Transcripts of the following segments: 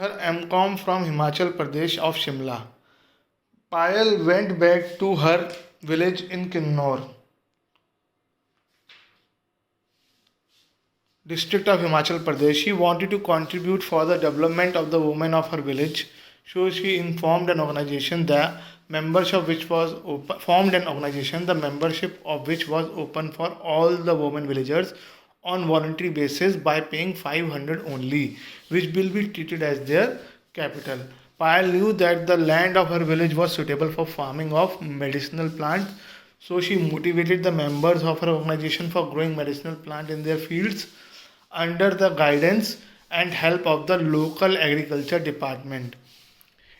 her MCOM from Himachal Pradesh of Shimla. Payal went back to her village in Kinnor, district of Himachal Pradesh. She wanted to contribute for the development of the women of her village, so she informed an organization, the membership which was formed an organization, the membership of which was open for all the women villagers on voluntary basis by paying 500 only, which will be treated as their capital. Payal knew that the land of her village was suitable for farming of medicinal plants, so she motivated the members of her organization for growing medicinal plant in their fields under the guidance and help of the local agriculture department.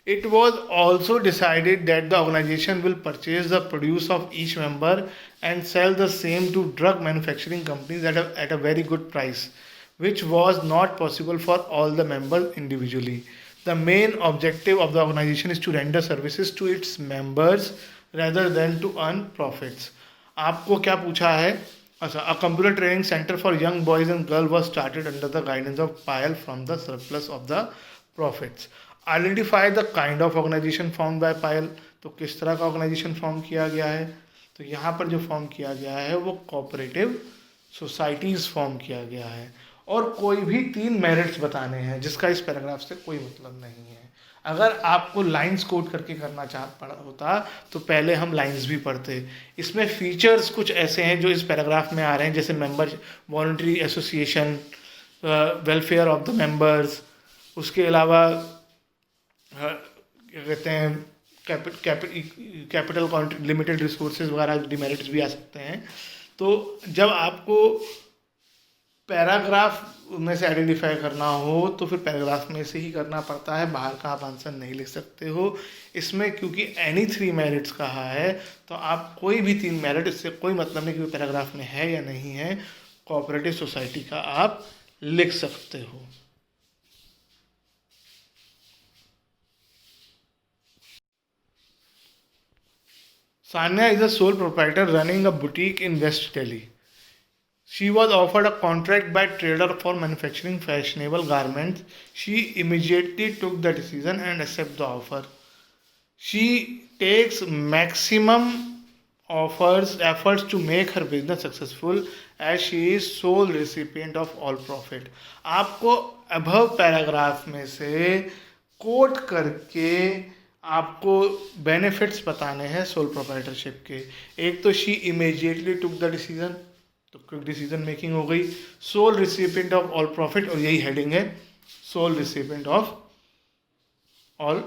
It was also decided that the organization will purchase the produce of each member and sell the same to drug manufacturing companies at a very good price, which was not possible for all the members individually. The main objective of the organization is to render services to its members rather than to earn profits. आपको क्या पूछा है? अच्छा, a computer training center for young boys and girls was started under the guidance of Payal from the surplus of the profits. Identify the kind of organization formed by Payal. तो किस तरह का organisation form किया गया है? तो यहाँ पर जो फॉर्म किया गया है वो कोऑपरेटिव सोसाइटीज़ फॉर्म किया गया है, और कोई भी 3 मेरिट्स बताने हैं जिसका इस पैराग्राफ से कोई मतलब नहीं है. अगर आपको लाइंस कोड करके करना पड़ा होता तो पहले हम लाइंस भी पढ़ते. इसमें फीचर्स कुछ ऐसे हैं जो इस पैराग्राफ में आ रहे हैं, जैसे member voluntary association, welfare of the members, उसके अलावा क्या कहते हैं कैपिटल लिमिटेड रिसोर्सेज वगैरह डिमेरिट्स भी आ सकते हैं. तो जब आपको पैराग्राफ में से आइडेंटिफाई करना हो तो फिर पैराग्राफ में से ही करना पड़ता है, बाहर का आप आंसर नहीं लिख सकते हो. इसमें क्योंकि एनी 3 मेरिट्स कहा है तो आप कोई भी 3 मेरिट, इससे कोई मतलब नहीं कि पैराग्राफ में है या नहीं है, कोऑपरेटिव सोसाइटी का आप लिख सकते हो. Sanya is a sole proprietor running a boutique in West Delhi. She was offered a contract by trader for manufacturing fashionable garments. She immediately took the decision and accepted the offer. She takes maximum efforts to make her business successful as she is sole recipient of all profit. आपको above paragraph में से coat करके आपको benefits बताने हैं sole proprietorship के. एक तो she immediately took the decision, तो क्विक डिसीजन मेकिंग हो गई. Sole recipient of all profit, और यही हेडिंग है, sole recipient of all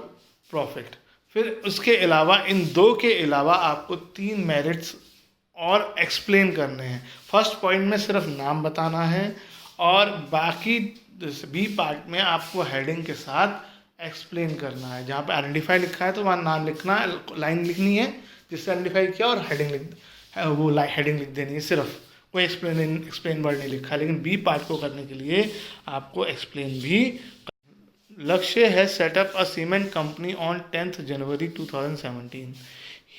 profit. फिर उसके अलावा इन 2 के अलावा आपको 3 मेरिट्स और एक्सप्लेन करने हैं. फर्स्ट पॉइंट में सिर्फ नाम बताना है और बाकी बी पार्ट में आपको हेडिंग के साथ एक्सप्लेन करना है. जहाँ पे आइडेंटिफाई लिखा है तो वहाँ नाम लिखना, लाइन लिखनी है जिससे आइडेंटिफाई किया, और हेडिंग लिख देनी है. सिर्फ कोई एक्सप्लेन वर्ड नहीं लिखा. लेकिन बी पार्ट को करने के लिए आपको एक्सप्लेन भी. लक्ष्य has set up a cement company on 10th January 2017.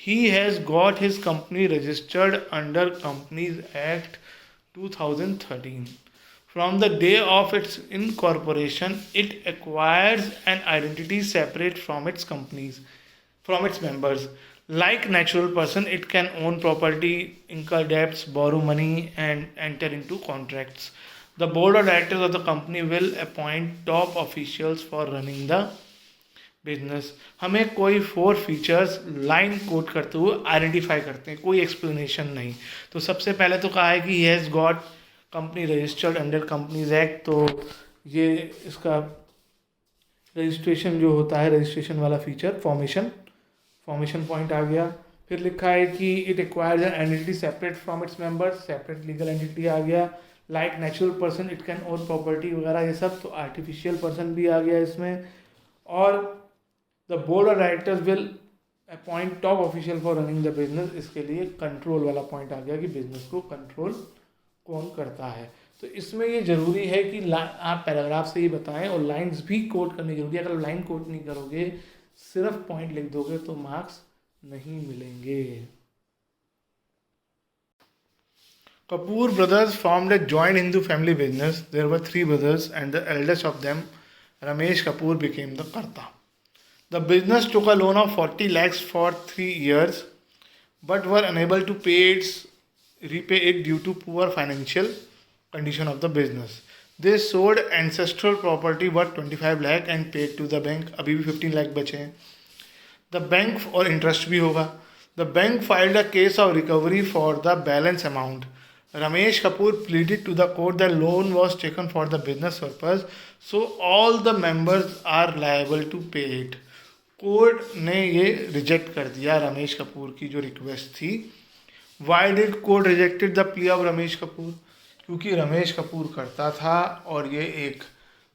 He has got his company registered under Companies Act 2013. From the day of its incorporation, it acquires an identity separate from its members. Like natural person, it can own property, incur debts, borrow money, and enter into contracts. The board of directors of the company will appoint top officials for running the business. हमें कोई 4 features line code करते हुए identify करते हैं, कोई explanation नहीं. तो सबसे पहले तो कहा है कि he has got company registered under companies act. तो ये इसका रजिस्ट्रेशन जो होता है, रजिस्ट्रेशन वाला फीचर फॉर्मेशन पॉइंट आ गया. फिर लिखा है कि it acquires an entity separate from its members, separate legal entity आ गया. Like natural person it can own property वगैरह ये सब. तो आर्टिफिशियल पर्सन भी आ गया इसमें. और the board of directors will appoint top official for running the business. इसके लिए कंट्रोल वाला पॉइंट आ गया कि बिजनेस को कंट्रोल कौन करता है. तो इसमें ये ज़रूरी है कि आप पैराग्राफ से ही बताएं और लाइंस भी कोट करनी जरूरी है. अगर लाइन कोट नहीं करोगे, सिर्फ पॉइंट लिख दोगे तो मार्क्स नहीं मिलेंगे. Kapoor brothers formed a joint Hindu family business. There were 3 brothers and the eldest of them Ramesh Kapoor became the Karta. The business took a loan of 40 lakhs for 3 years but were unable to repay it due to poor financial condition of the business. They sold ancestral property worth 25 lakh and paid to the bank. अभी भी 15 लाख बचे हैं. The bank और interest भी होगा. The bank filed a case of recovery for the balance amount. Ramesh Kapoor pleaded to the court that loan was taken for the business purpose, so all the members are liable to pay it. Court ने ये reject कर दिया रमेश कपूर की जो request थी. Why did court rejected the plea of Ramesh Kapoor? क्योंकि रमेश कपूर करता था और ये एक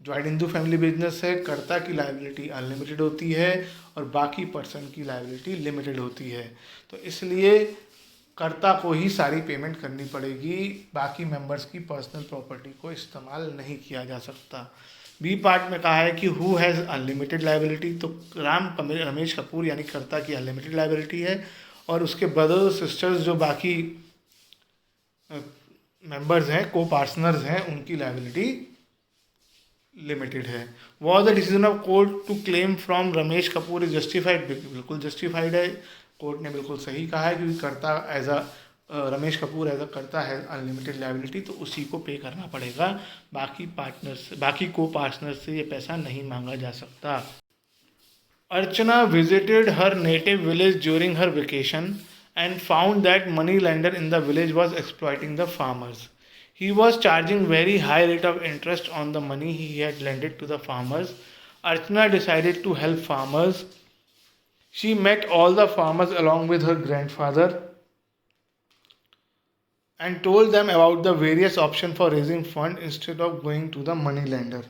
जॉइंट हिंदू फैमिली बिजनेस है. कर्ता की लायबिलिटी अनलिमिटेड होती है और बाकी पर्सन की लायबिलिटी लिमिटेड होती है. तो इसलिए कर्ता को ही सारी पेमेंट करनी पड़ेगी. बाकी मेंबर्स की पर्सनल प्रॉपर्टी को इस्तेमाल नहीं किया जा सकता. बी पार्ट में कहा है कि हु हैज़ अनलिमिटेड लायबिलिटी. तो रमेश कपूर यानी कर्ता की अनलिमिटेड लायबिलिटी है और उसके ब्रदर्स सिस्टर्स जो बाकी मेंबर्स हैं, को पार्टनर्स हैं, उनकी लायबिलिटी लिमिटेड है. Was the decision of court to claim from Ramesh Kapoor is justified? बिल्कुल जस्टिफाइड है. कोर्ट ने बिल्कुल सही कहा है क्योंकि karta as a Ramesh Kapoor as a karta है अनलिमिटेड लायबिलिटी, तो उसी को पे करना पड़ेगा. बाकी को पार्टनर्स से ये पैसा नहीं मांगा जा सकता. Archana visited her native village during her vacation and found that money lender in the village was exploiting the farmers. He was charging very high rate of interest on the money he had lended to the farmers. Archana decided to help farmers. She met all the farmers along with her grandfather and told them about the various options for raising fund instead of going to the money lender.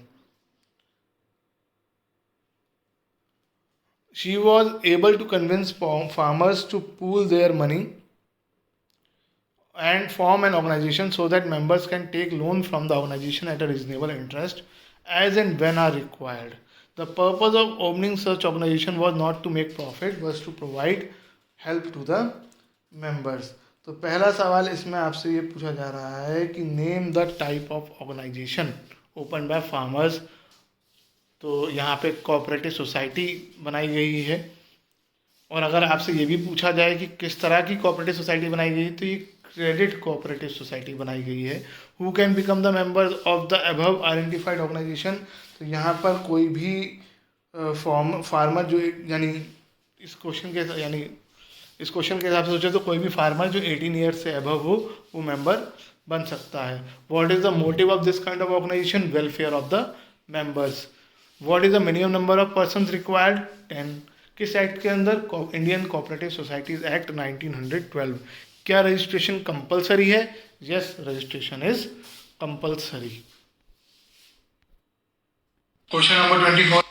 She was able to convince farmers to pool their money and form an organization so that members can take loan from the organization at a reasonable interest as and when are required. The purpose of opening such organization was not to make profit, was to provide help to the members. तो पहला सवाल इसमें आपसे ये पूछा जा रहा है कि name the type of organisation open by farmers. तो यहाँ पे कोऑपरेटिव सोसाइटी बनाई गई है. और अगर आपसे ये भी पूछा जाए कि किस तरह की कोऑपरेटिव सोसाइटी बनाई गई है, तो ये क्रेडिट कोऑपरेटिव सोसाइटी बनाई गई है. Who can become the members of the above identified organisation? तो यहाँ पर कोई भी फार्मर जो यानी इस क्वेश्चन के हिसाब से सोचे तो कोई भी फार्मर जो 18 ईयर्स से अबव हो वो मेंबर बन सकता है. What is the motive of this kind of organisation? Welfare of the members. What is the minimum number of persons required? 10. किस एक्ट के अंदर? Indian cooperative societies act 1912. क्या रजिस्ट्रेशन कंपलसरी है? Yes, registration is compulsory. Question number 24.